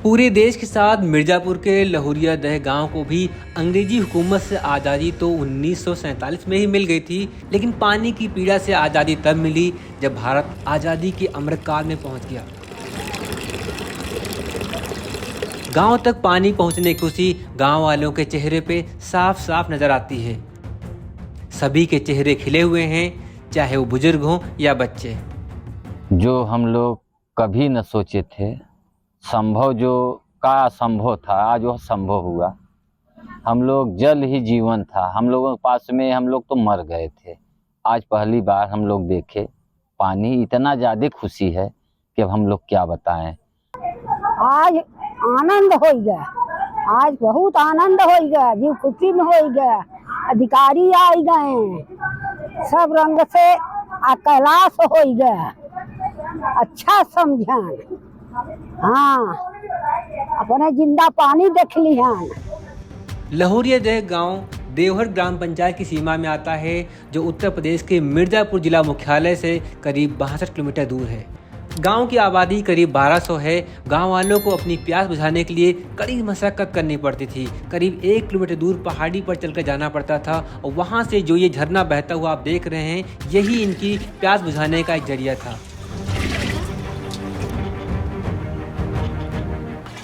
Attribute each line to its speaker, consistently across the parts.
Speaker 1: पूरे देश के साथ मिर्जापुर के लहुरिया दह गांव को भी अंग्रेजी हुकूमत से आज़ादी तो 1947 में ही मिल गई थी, लेकिन पानी की पीड़ा से आज़ादी तब मिली जब भारत आज़ादी के अमृतकाल में पहुंच गया। गांव तक पानी पहुंचने की खुशी गांव वालों के चेहरे पे साफ साफ नजर आती है। सभी के चेहरे खिले हुए हैं, चाहे वो बुजुर्ग हों या बच्चे।
Speaker 2: जो हम लोग कभी न सोचे थे, संभव जो का असंभव था, आज वह संभव हुआ। हम लोग जल ही जीवन था, हम लोगों के पास में हम लोग तो मर गए थे। आज पहली बार हम लोग देखे पानी, इतना ज़्यादा खुशी है कि अब हम लोग क्या बताएं।
Speaker 3: आज आनंद हो गया, आज बहुत आनंद हो गया, जीव खुशी में हो गया। अधिकारी आ गए, सब रंग से कैलाश हो गया, अच्छा समझन। हाँ, अपने जिंदा पानी देख ली हैं।
Speaker 1: लहुरिया दह गांव देवहर ग्राम पंचायत की सीमा में आता है, जो उत्तर प्रदेश के मिर्जापुर जिला मुख्यालय से करीब 62 किलोमीटर दूर है। गांव की आबादी करीब 1200 है। गांव वालों को अपनी प्यास बुझाने के लिए कड़ी मशक्कत करनी पड़ती थी। करीब 1 किलोमीटर दूर पहाड़ी पर चलकर जाना पड़ता था और वहां से जो ये झरना बहता हुआ आप देख रहे हैं, यही इनकी प्यास बुझाने का एक जरिया था।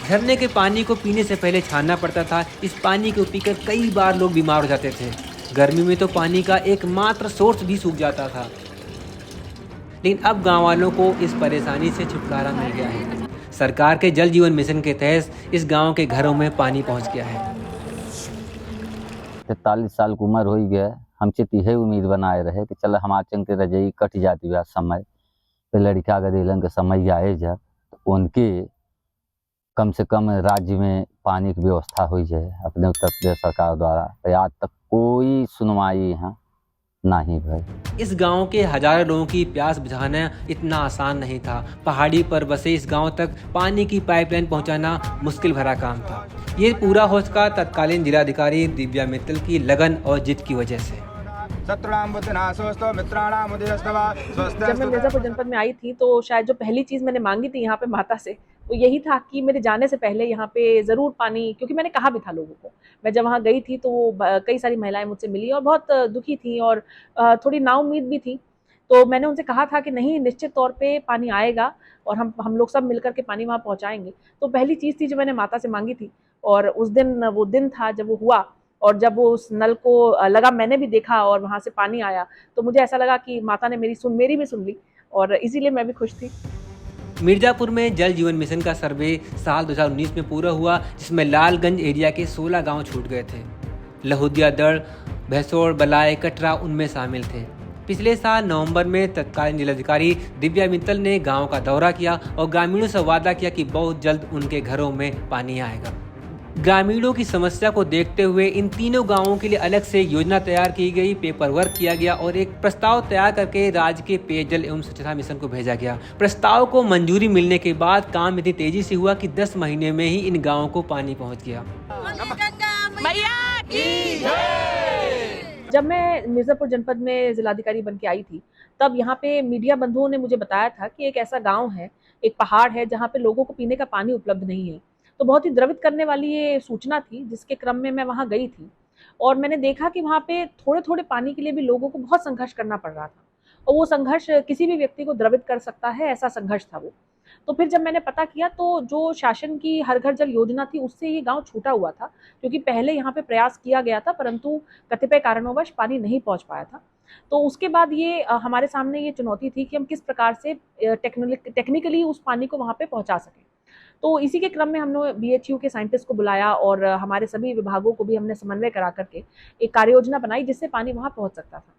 Speaker 1: झरने के पानी को पीने से पहले छानना पड़ता था। इस पानी को पीकर कई बार लोग बीमार हो जाते थे। गर्मी में तो पानी का एकमात्र सोर्स भी सूख जाता था, लेकिन अब गांव वालों को इस परेशानी से छुटकारा मिल गया है। सरकार के जल जीवन मिशन के तहत इस गांव के घरों में पानी पहुंच गया है।
Speaker 2: 43 साल की उम्र हो गया, हमसे यही उम्मीद बनाए रहे कि चल हमारे चंग के रजाई कट जाती है। समय पे लड़का गदेलन के समय आए जब उनके कम से कम राज्य में पानी की व्यवस्था हो जाए अपने उत्तर प्रदेश सरकार द्वारा। आज तक कोई सुनवाई यहाँ नहीं भाई।
Speaker 1: इस गांव के हजारों लोगों की प्यास बुझाना इतना आसान नहीं था। पहाड़ी पर बसे इस गांव तक पानी की पाइपलाइन पहुंचाना मुश्किल भरा काम था। ये पूरा हो सका तत्कालीन जिलाधिकारी दिव्या मित्तल की लगन और जिद की वजह से।
Speaker 4: जब
Speaker 5: मैं मिर्जापुर जनपद में आई थी तो शायद जो पहली चीज़ मैंने मांगी थी यहाँ पे माता से, वो यही था कि मेरे जाने से पहले यहाँ पे ज़रूर पानी, क्योंकि मैंने कहा भी था लोगों को। मैं जब वहाँ गई थी तो कई सारी महिलाएं मुझसे मिली और बहुत दुखी थी और थोड़ी नाउम्मीद भी थी। तो मैंने उनसे कहा था कि नहीं, निश्चित तौर पे पानी आएगा और हम लोग सब मिलकर के पानी वहाँ पहुँचाएंगे। तो पहली चीज़ थी जो मैंने माता से मांगी थी, और उस दिन वो दिन था जब वो हुआ। और जब वो उस नल को लगा, मैंने भी देखा और वहाँ से पानी आया, तो मुझे ऐसा लगा कि माता ने मेरी भी सुन ली, और इसीलिए मैं भी खुश थी।
Speaker 1: मिर्जापुर में जल जीवन मिशन का सर्वे साल 2019 में पूरा हुआ, जिसमें लालगंज एरिया के 16 गांव छूट गए थे। लहुरिया दह, भैंसोड़, बलाय, कटरा उनमें शामिल थे। पिछले साल नवंबर में तत्कालीन जिलाधिकारी दिव्या मित्तल ने गांव का दौरा किया और ग्रामीणों से वादा किया कि बहुत जल्द उनके घरों में पानी आएगा। ग्रामीणों की समस्या को देखते हुए इन तीनों गांवों के लिए अलग से योजना तैयार की गई, पेपर वर्क किया गया और एक प्रस्ताव तैयार करके राज्य के पेयजल एवं स्वच्छता मिशन को भेजा गया। प्रस्ताव को मंजूरी मिलने के बाद काम इतनी तेजी से हुआ कि 10 महीने में ही इन गांवों को पानी पहुंच गया।
Speaker 5: जब मैं मिर्जापुर जनपद में जिलाधिकारी बन के आई थी, तब यहाँ पे मीडिया बंधुओं ने मुझे बताया था कि एक ऐसा गाँव है, एक पहाड़ है, जहाँ पे लोगों को पीने का पानी उपलब्ध नहीं है। तो बहुत ही द्रवित करने वाली ये सूचना थी, जिसके क्रम में मैं वहाँ गई थी और मैंने देखा कि वहाँ पे थोड़े थोड़े पानी के लिए भी लोगों को बहुत संघर्ष करना पड़ रहा था, और वो संघर्ष किसी भी व्यक्ति को द्रवित कर सकता है, ऐसा संघर्ष था वो। तो फिर जब मैंने पता किया तो जो शासन की हर घर जल योजना थी, उससे ये गांव छूटा हुआ था, क्योंकि पहले यहाँ पे प्रयास किया गया था, परंतु कतिपय कारणों पानी नहीं पहुँच पाया था। तो उसके बाद ये हमारे सामने ये चुनौती थी कि हम किस प्रकार से टेक्निकली उस पानी को वहाँ पे पहुँचा सकें। तो इसी के क्रम में हमने BHU के साइंटिस्ट को बुलाया और हमारे सभी विभागों को भी हमने समन्वय करा करके एक कार्य योजना बनाई, जिससे पानी वहाँ पहुँच सकता था।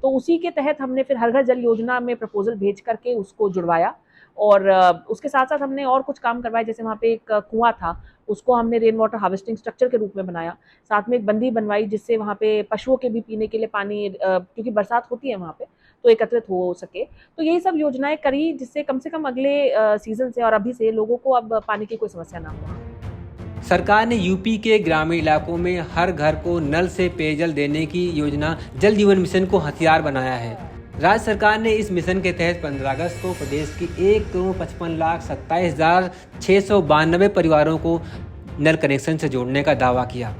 Speaker 5: तो उसी के तहत हमने फिर हर घर जल योजना में प्रपोजल भेज करके उसको जुड़वाया, और उसके साथ साथ हमने और कुछ काम करवाए। जैसे वहाँ पे एक कुआं था, उसको हमने रेन वाटर हार्वेस्टिंग स्ट्रक्चर के रूप में बनाया। साथ में एक बंदी बनवाई, जिससे वहाँ पे पशुओं के भी पीने के लिए पानी, क्योंकि बरसात होती है वहाँ पे, तो एकत्रित हो सके। तो यही सब योजनाएं करी, जिससे कम से कम अगले सीजन से और अभी से लोगों को अब पानी की कोई समस्या ना हो।
Speaker 1: सरकार ने यूपी के ग्रामीण इलाकों में हर घर को नल से पेयजल देने की योजना जल जीवन मिशन को हथियार बनाया है। राज्य सरकार ने इस मिशन के तहत 15 अगस्त को प्रदेश की 1,55,27,692 परिवारों को नल कनेक्शन से जोड़ने का दावा किया।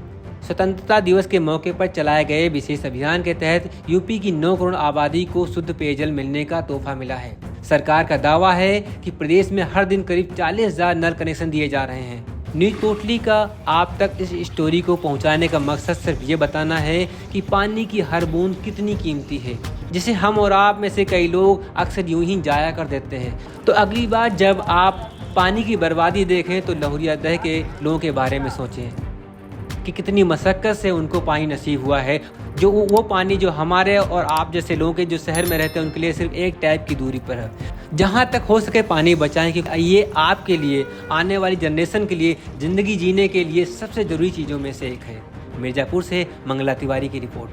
Speaker 1: स्वतंत्रता दिवस के मौके पर चलाए गए विशेष अभियान के तहत यूपी की 9 करोड़ आबादी को शुद्ध पेयजल मिलने का तोहफा मिला है। सरकार का दावा है कि प्रदेश में हर दिन करीब 40,000 नल कनेक्शन दिए जा रहे हैं। न्यूज पोटली का आप तक इस स्टोरी को पहुंचाने का मकसद सिर्फ ये बताना है कि पानी की हर बूंद कितनी कीमती है, जिसे हम और आप में से कई लोग अक्सर यूं ही जाया कर देते हैं। तो अगली बार जब आप पानी की बर्बादी देखें तो लहुरिया दह के लोगों के बारे में सोचें कि कितनी मशक्क़त से उनको पानी नसीब हुआ है, जो वो पानी जो हमारे और आप जैसे लोगों के जो शहर में रहते हैं उनके लिए सिर्फ एक टैप की दूरी पर है। जहाँ तक हो सके पानी बचाएं, क्योंकि ये आपके लिए, आने वाली जनरेशन के लिए, ज़िंदगी जीने के लिए सबसे ज़रूरी चीज़ों में से एक है। मिर्ज़ापुर से मंगला तिवारी की रिपोर्ट।